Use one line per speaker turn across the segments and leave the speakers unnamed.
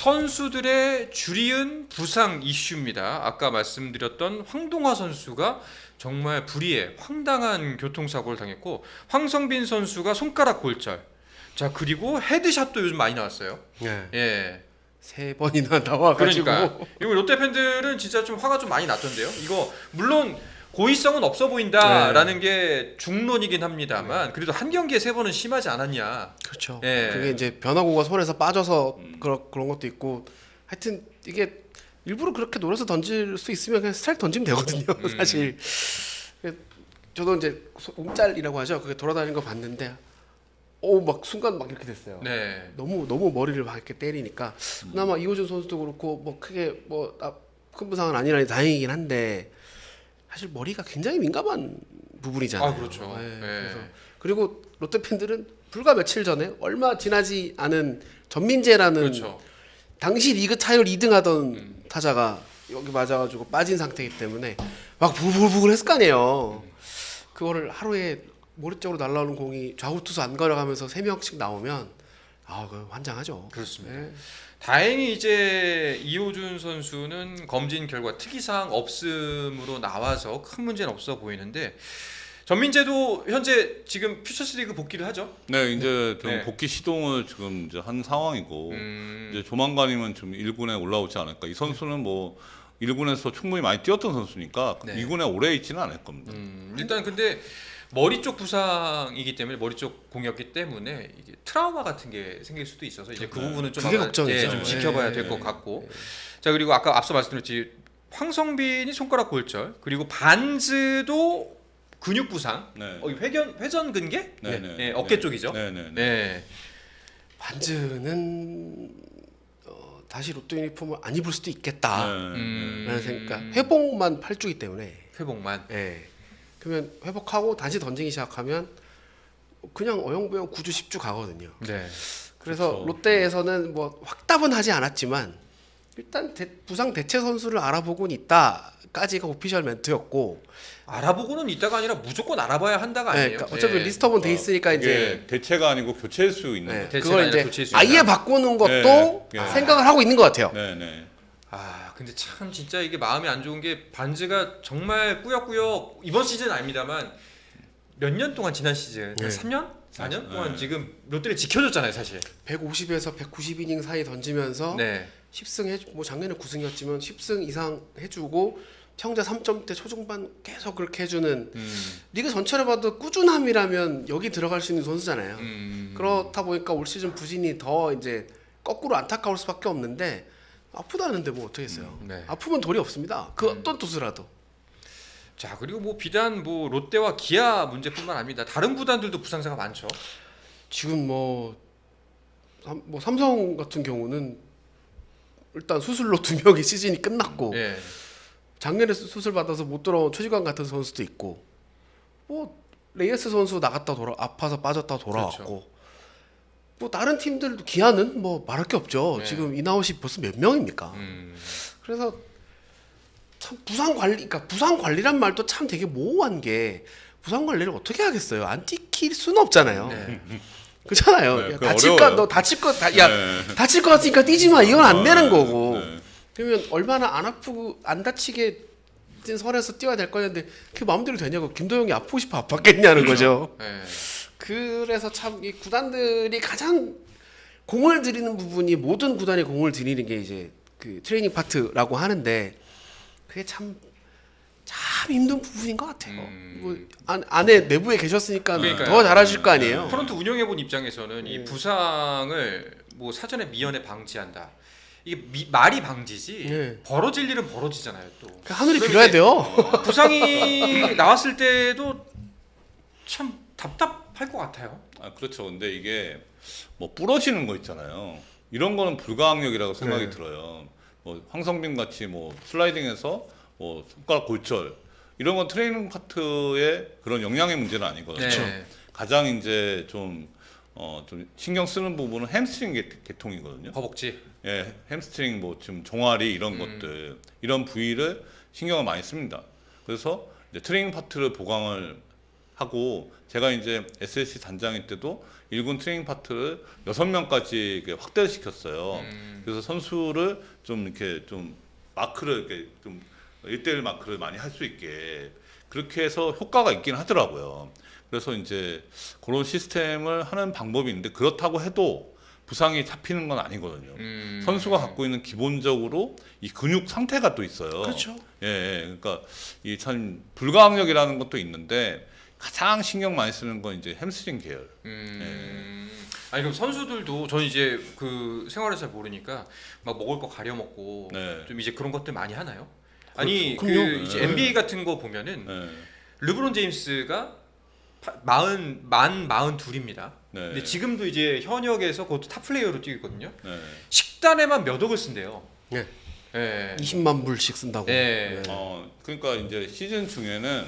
선수들의 줄이은 부상 이슈입니다. 아까 말씀드렸던 황동화 선수가 정말 불의의 황당한 교통사고를 당했고, 황성빈 선수가 손가락 골절. 자, 그리고 헤드샷도 요즘 많이 나왔어요.
네.
예.
3번이나 나와가지고.
그러니까 이거 롯데 팬들은 진짜 좀 화가 좀 많이 났던데요. 이거 물론 고의성은 없어 보인다라는 게 중론이긴 합니다만 그래도 한 경기에 3번은 심하지 않았냐.
그렇죠.
예.
그게 이제 변화구가 손에서 빠져서 그런 것도 있고, 하여튼 이게 일부러 그렇게 노려서 던질 수 있으면 그냥 스트라이크 던지면 되거든요. 사실. 저도 이제 몸짤이라고 하죠. 그게 돌아다니는 거 봤는데, 막 순간 막 이렇게 됐어요.
네.
너무 머리를 막 이렇게 때리니까. 그나마 이호준 선수도 그렇고 뭐 크게 큰 부상은 아니라니 다행이긴 한데, 사실 머리가 굉장히 민감한 부분이잖아요.
아, 그렇죠.
네,
네.
그래서 그리고 롯데 팬들은 불과 며칠 전에 얼마 지나지 않은 전민재라는
그렇죠.
당시 리그 타율 2등하던 타자가 여기 맞아가지고 빠진 상태이기 때문에 막 부글부글 했을 거 아니에요. 그거를 하루에 머리 쪽으로 날라오는 공이 좌우 투수 안 걸어가면서 3명씩 나오면 그거 환장하죠.
그렇습니다.
네.
다행히 이제 이호준 선수는 검진 결과 특이사항 없음으로 나와서 큰 문제는 없어 보이는데, 전민재도 현재 지금 퓨처스리그 복귀를 하죠.
네, 이제 좀
네.
복귀 시동을 지금 이제 한 상황이고 이제 조만간이면 좀 1군에 올라오지 않을까. 이 선수는 뭐 1군에서 충분히 많이 뛰었던 선수니까
네.
2군에 오래 있지는 않을 겁니다.
일단 근데 머리 쪽 부상이기 때문에, 머리 쪽 공이었기 때문에 이게 트라우마 같은 게 생길 수도 있어서 이제 그 부분은 좀
그게
아마,
걱정이죠.
좀 지켜봐야
네.
될 것 같고. 자, 그리고 아까 앞서 말씀드렸지, 황성빈이 손가락 골절, 그리고 반즈도 근육 부상,
네.
회전 근개,
네, 네.
네, 어깨 쪽이죠.
네, 네, 네.
네.
반즈는 다시 롯데 유니폼을 안 입을 수도 있겠다.
네.
라는 생각. 회복만 8주기 때문에.
회복만.
예. 그러면 회복하고 다시 던지기 시작하면 그냥 어영부영 9주 10주 가거든요.
네.
그래서
그렇죠.
롯데에서는 뭐 확답은 하지 않았지만 일단 부상 대체 선수를 알아보고는 있다까지가 오피셜 멘트였고,
알아보고는 있다가 아니라 무조건 알아봐야 한다가
네,
아니에요.
그러니까 어차피
네.
리스트업은 돼 있으니까
이게
이제
대체가 아니고 교체일 수 있는
네,
거죠.
대체가
그걸
아니라
이제
교체일 수
아예
있다.
바꾸는 것도
네.
생각을 하고 있는 것 같아요.
네, 네.
아, 근데 참 진짜 이게 마음이 안 좋은 게, 반즈가 정말 꾸역꾸역 이번 시즌 아닙니다만 몇 년 동안, 지난 시즌
네.
3년? 4년 동안
네.
지금 롯데를 지켜줬잖아요, 사실.
150에서 190이닝 사이 던지면서
네.
10승 뭐 작년에 9승이었지만 10승 이상 해주고 평자 3점대 초중반 계속 그렇게 해주는, 리그 전체를 봐도 꾸준함이라면 여기 들어갈 수 있는 선수잖아요. 그렇다 보니까 올 시즌 부진이 더 이제 거꾸로 안타까울 수밖에 없는데, 아프다는데 뭐 어떻게 했어요.
네.
아프면 돌이 없습니다. 그 어떤 투수라도.
자, 그리고 뭐 비단 뭐 롯데와 기아 문제뿐만 아닙니다. 다른 구단들도 부상자가 많죠.
지금 뭐 삼성 같은 경우는 일단 수술로 2명이 시즌이 끝났고,
예.
작년에 수술 받아서 못 돌아온 최지관 같은 선수도 있고, 뭐 레이스 선수 나갔다 아파서 빠졌다 돌아왔고,
그렇죠.
뭐 다른 팀들도 기아는 뭐 말할 게 없죠.
네.
지금 인아웃이 벌써 몇 명입니까? 그래서 참 부상 관리란 말도 참 되게 모호한 게, 부상 관리를 어떻게 하겠어요? 안 뛰킬 수는 없잖아요.
네.
그렇잖아요.
네,
야,
그거
다칠까?
어려워요.
너 다칠 거
네.
다칠 것 같으니까 뛰지 마. 이건 안 되는 거고.
네.
그러면 얼마나 안 아프고 안 다치게 뛴 선에서 뛰어야 될 거였는데 그게 마음대로 되냐고. 김도영이 아프고 싶어 아팠겠냐는 거죠.
네.
그래서 참 이 구단들이 가장 공을 들이는 부분이, 모든 구단이 공을 들이는 게 이제 그 트레이닝 파트라고 하는데, 그게 참 힘든 부분인 것 같아요. 뭐 안에 내부에 계셨으니까
그러니까요.
더 잘하실 거 아니에요.
프런트 운영해본 입장에서는 이 부상을 뭐 사전에 미연에 방지한다. 이게 말이 방지지,
네.
벌어질 일은 벌어지잖아요. 또
하늘이
그럼
빌어야
이제
돼요.
부상이 나왔을 때도 참 답답할 것 같아요.
그렇죠. 근데 이게 뭐 부러지는 거 있잖아요. 이런 거는 불가항력이라고 생각이
네.
들어요. 뭐 황성빈 같이 뭐 슬라이딩해서 뭐 손가락 골절, 이런 건 트레이닝 파트의 그런 영향의 문제는 아니거든요.
네.
가장 이제 좀 신경 쓰는 부분은 햄스트링 계통이거든요.
허벅지.
예, 햄스트링 뭐 지금 종아리 이런 것들, 이런 부위를 신경을 많이 씁니다. 그래서 이제 트레이닝 파트를 보강을 하고 제가 이제 SSC 단장일 때도 1군 트레이닝 파트를 6명까지 확대를 시켰어요. 그래서 선수를 좀 이렇게 좀 마크를 이렇게 좀 1대1 마크를 많이 할 수 있게 그렇게 해서 효과가 있긴 하더라고요. 그래서 이제 그런 시스템을 하는 방법이 있는데 그렇다고 해도 부상이 잡히는 건 아니거든요. 선수가 갖고 있는 기본적으로 이 근육 상태가 또 있어요.
그렇죠.
예, 그러니까 이 참 불가항력이라는 것도 있는데 가장 신경 많이 쓰는 건 이제 햄스트링 계열.
아니 그럼 선수들도 저는 이제 그 생활을 잘 모르니까 막 먹을 거 가려 먹고
네.
좀 이제 그런 것들 많이 하나요? 아니 그
그럼요.
이제
네.
NBA 같은 거 보면은
네.
르브론 제임스가 42입니다.
네.
근데 지금도 이제 현역에서 그것도 탑 플레이어로 뛰거든요.
네.
식단에만 몇 억을 쓴대요.
네.
예.
20만 불씩 쓴다고.
네.
그러니까 이제 시즌 중에는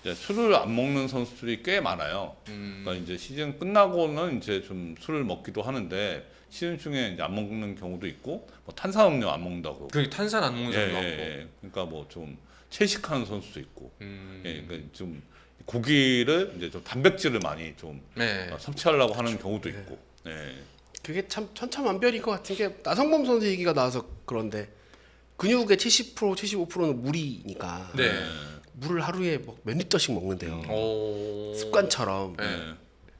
이제 술을 안 먹는 선수들이 꽤 많아요. 그러니까 이제 시즌 끝나고는 이제 좀 술을 먹기도 하는데 시즌 중에 이제 안 먹는 경우도 있고 뭐 탄산음료 안 먹는다고.
그 탄산 안 먹는 사람도 많고.
그러니까 뭐 좀 채식하는 선수도 있고.
음.
예, 그러니까 좀 고기를 이제 좀 단백질을 많이 좀
네.
섭취하려고 하는 경우도 있고. 네.
그게 참 천차만별일 것 같은 게 나성범 선수 얘기가 나와서 그런데 근육의 70% 75%는 물이니까
네.
물을 하루에 뭐 몇 리터씩 먹는데요.
오.
습관처럼.
네.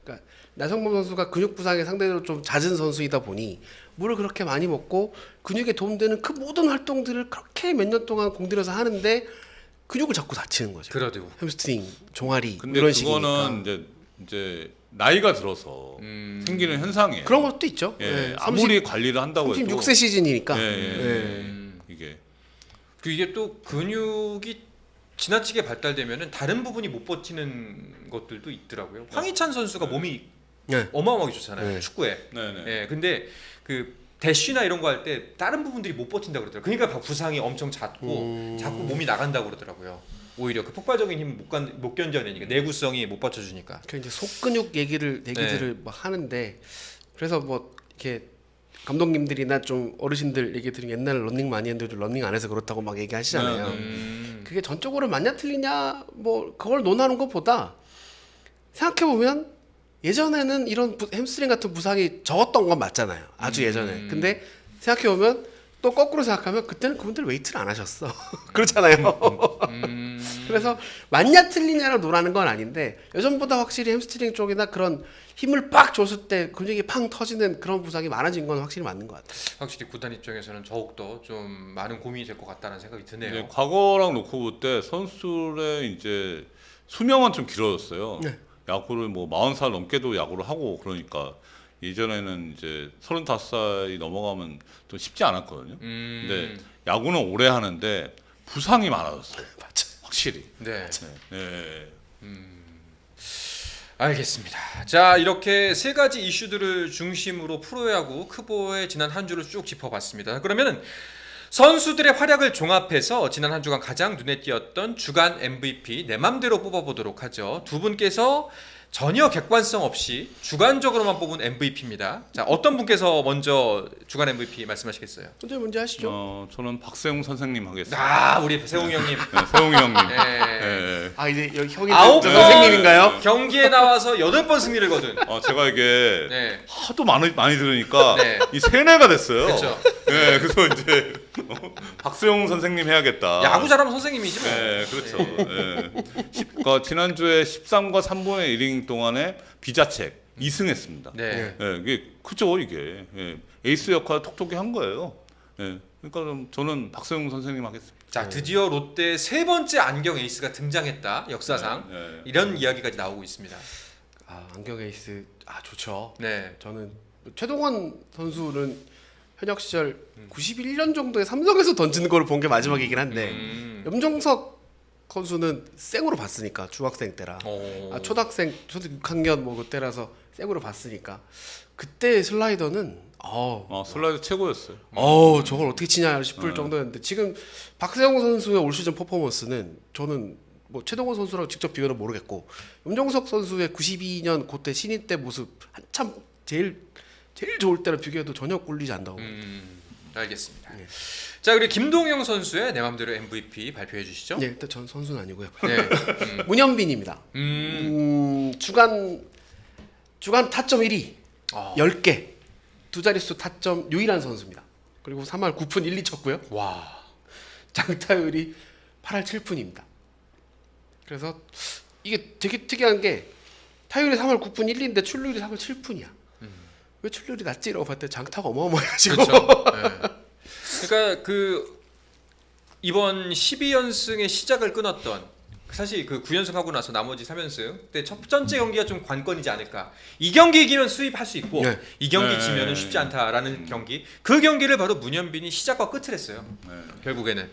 그러니까 나성범 선수가 근육 부상이 상대적으로 좀 잦은 선수이다 보니 물을 그렇게 많이 먹고 근육에 도움되는 그 모든 활동들을 그렇게 몇 년 동안 공들여서 하는데 근육을 자꾸 다치는 거죠.
그래도
햄스트링, 종아리
근데
이런
그거는
식이니까.
이제 나이가 들어서 생기는 현상이에요.
그런 것도 있죠.
예,
네,
아무리 관리를 한다고 해도
36세 시즌이니까.
예,
네.
이게
그 이게 또 근육이 지나치게 발달되면은 다른 부분이 못 버티는 것들도 있더라고요. 황희찬 선수가 몸이
네.
어마어마하게 좋잖아요.
네.
축구에.
네네.
예. 근데 그 대쉬나 이런 거 할 때 다른 부분들이 못 버틴다 그러더라고요. 그러니까 부상이 엄청 잦고 자꾸 몸이 나간다 그러더라고요. 오히려 그 폭발적인 힘을 못 견뎌내니까 내구성이 못 받쳐주니까.
그 이제 속근육 얘기들을 막 하는데 그래서 뭐 이렇게 감독님들이나 좀 어르신들 얘기 들으면 옛날에 러닝 많이 했는데 러닝 안 해서 그렇다고 막 얘기하시잖아요. 그게 전적으로 맞냐 틀리냐 뭐 그걸 논하는 것보다 생각해 보면 예전에는 이런 햄스트링 같은 부상이 적었던 건 맞잖아요. 아주 예전에. 근데 생각해 보면 또 거꾸로 생각하면 그때는 그분들 웨이트를 안 하셨어. 그렇잖아요. 그래서 맞냐 틀리냐로 논하는 건 아닌데 예전보다 확실히 햄스트링 쪽이나 그런 힘을 빡 줬을 때 근육이 팡 터지는 그런 부상이 많아진 건 확실히 맞는 것 같아요.
확실히 구단 입장에서는 더욱더 좀 많은 고민이 될 것 같다는 생각이 드네요.
이제 과거랑 놓고 볼 때 선수들의 이제 수명은 좀 길어졌어요.
네.
야구를 뭐 40살 넘게도 야구를 하고 그러니까 예전에는 이제 35살이 넘어가면 좀 쉽지 않았거든요. 근데 야구는 오래 하는데 부상이 많아졌어요.
맞죠.
확실히.
네.
네.
알겠습니다. 자, 이렇게 세 가지 이슈들을 중심으로 프로야구 크보의 지난 한 주를 쭉 짚어봤습니다. 그러면은 선수들의 활약을 종합해서 지난 한 주간 가장 눈에 띄었던 주간 MVP 내 맘대로 뽑아보도록 하죠. 두 분께서 전혀 객관성 없이 주관적으로만 뽑은 MVP입니다. 자, 어떤 분께서 먼저 주간 MVP 말씀하시겠어요?
먼저 하시죠.
저는 박세웅 선생님 하겠습니다.
아, 우리 세웅 형님.
네, 세웅이 형님.
네.
네.
아 이제 여기 형이
아홉
저
번
선생님인가요?
경기에 나와서 8번 승리를 거둔.
제가 이게
네.
하도 많이 들으니까
네.
이 세뇌가 됐어요.
그렇죠.
네, 그래서 이제 박세웅 선생님 해야겠다.
야구 잘하면 선생님이지 뭐.
네, 그렇죠. 네. 그러니까 지난주에 13과 3분의 1이닝 동안에 비자책 2승했습니다.
네.
이게 크죠, 이게. 에이스 역할 톡톡히 한 거예요. 그러니까 저는 박세웅 선생님 하겠습니다.
자, 드디어 롯데 세 번째 안경 에이스가 등장했다. 역사상.
네.
이런 이야기까지 나오고 있습니다.
아 안경 에이스 좋죠.
네.
저는 최동원 선수는 현역 시절 91년 정도에 삼성에서 던지는 걸 본 게 마지막이긴 한데 염종석 선수는 생으로 봤으니까 중학생 때라 초등학생 초등 6학년 뭐 그때라서 생으로 봤으니까 그때 슬라이더는
슬라이드 최고였어요.
저걸 어떻게 치냐 싶을 정도였는데 지금 박세영 선수의 올 시즌 퍼포먼스는 저는 뭐 최동원 선수랑 직접 비교는 모르겠고 염종석 선수의 92년 그때 신인 때 모습 한참 제일 좋을 때랑 비교해도 전혀 꿀리지 않다고.
알겠습니다.
네.
자, 그리고 김동영 선수의 내 맘대로 MVP 발표해 주시죠.
네, 일단 전 선수는 아니고요.
네.
문현빈입니다. 주간 타점 1위
아.
10개 두 자릿수 타점 유일한 선수입니다. 그리고 3할 9푼 1리 쳤고요.
와.
장타율이 8할 7푼입니다. 그래서 이게 되게 특이한 게 타율이 3할 9푼 1리인데 출루율이 3할 7푼이야. 왜 출루율이 낮지라고 봤더니 장타가 어마어마해가지고.
그렇죠. 네. 그러니까 그 이번 12연승의 시작을 끊었던 사실 그 9연승 하고 나서 나머지 3연승 근데 첫 번째 경기가 좀 관건이지 않을까. 이 경기 이기면 수입할 수 있고
네.
이 경기
네.
지면은 쉽지 않다라는 경기. 그 경기를 바로 문현빈이 시작과 끝을 했어요.
네.
결국에는.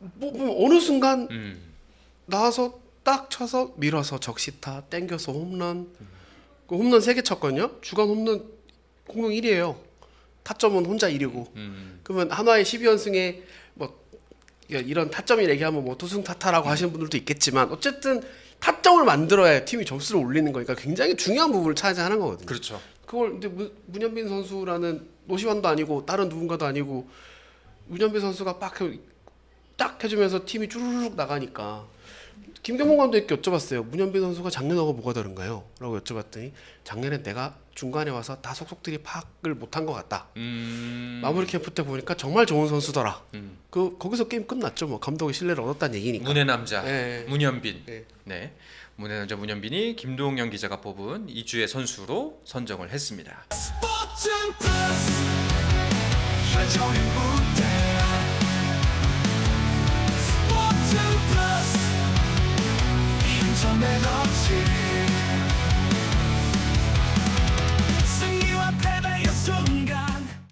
뭐 어느 순간
음.
나와서 딱 쳐서 밀어서 적시타 땡겨서 홈런. 그 홈런 3개 쳤거든요. 주간 홈런 공동 1위예요. 타점은 혼자 1위고. 그러면 한화의 12연승에 뭐 이런 타점이 얘기하면 뭐 투승 타타라고 하시는 분들도 있겠지만 어쨌든 타점을 만들어야 팀이 점수를 올리는 거니까 굉장히 중요한 부분을 차지하는 거거든요.
그렇죠.
그걸 근데 문현빈 선수라는 노시환도 아니고 다른 누군가도 아니고 문현빈 선수가 딱 해주면서 팀이 쭈르륵 나가니까 김경문 감독님께 여쭤봤어요. 문현빈 선수가 작년하고 뭐가 다른가요? 라고 여쭤봤더니 작년에 내가 중간에 와서 다 속속들이 파악을 못한 것 같다. 마무리 캠프 때 보니까 정말 좋은 선수더라. 거기서 게임 끝났죠. 뭐 감독의 신뢰를 얻었다는 얘기니까.
문의 남자
네.
문현빈.
네.
네. 문의 남자 문현빈이 김동영 기자가 뽑은 2주의 선수로 선정을 했습니다.
스포츠 플러스 한정의 문